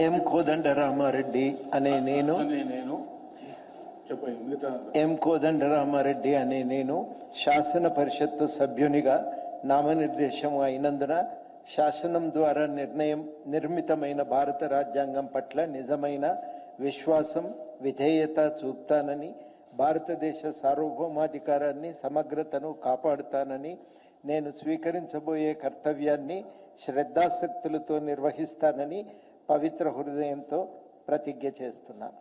ఎం కోదండరామారెడ్డి అనే నేను కోదండరామారెడ్డి అనే నేను శాసన పరిషత్తు సభ్యునిగా నామనిర్దేశం అయినందున శాసనం ద్వారా నిర్మితమైన భారత రాజ్యాంగం పట్ల నిజమైన విశ్వాసం విధేయత చూపుతానని, భారతదేశ సార్వభౌమాధికారాన్ని సమగ్రతను కాపాడుతానని, నేను స్వీకరించబోయే కర్తవ్యాన్ని శ్రద్ధాసక్తులతో నిర్వహిస్తానని పవిత్ర హృదయంతో ప్రతిజ్ఞ చేస్తున్నాను.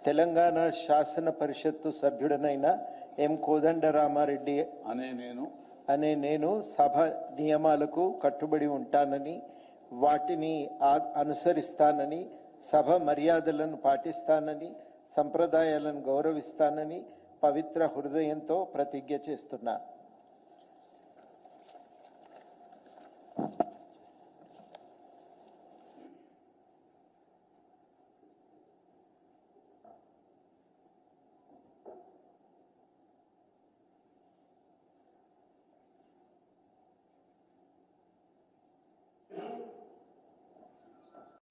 తెలంగాణ శాసన పరిషత్తు సభ్యుడనైన ఎం కోదండరామారెడ్డి అనే నేను సభ నియమాలకు కట్టుబడి ఉంటానని, వాటిని అనుసరిస్తానని, సభ మర్యాదలను పాటిస్తానని, సంప్రదాయాలను గౌరవిస్తానని పవిత్ర హృదయంతో ప్రతిజ్ఞ చేస్తున్నాను.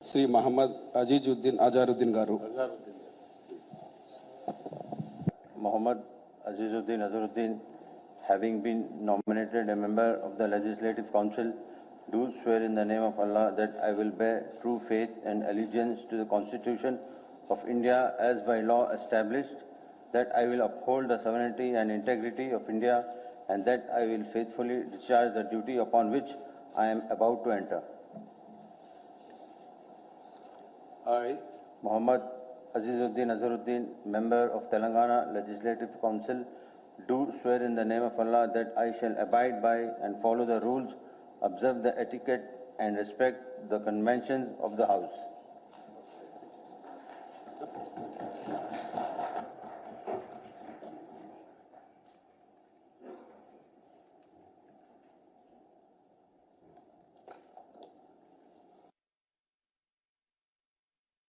Sri Muhammad Azharuddin Garu. Muhammad Azharuddin, having been nominated a member of the Legislative Council, do swear in the name of Allah that I will bear true faith and allegiance to the Constitution of India as by law established, that I will uphold the sovereignty and integrity of India, and that I will faithfully discharge the duty upon which I am about to enter. I, Muhammad Azharuddin, member of Telangana Legislative Council, do swear in the name of Allah that I shall abide by and follow the rules, observe the etiquette and respect the conventions of the House.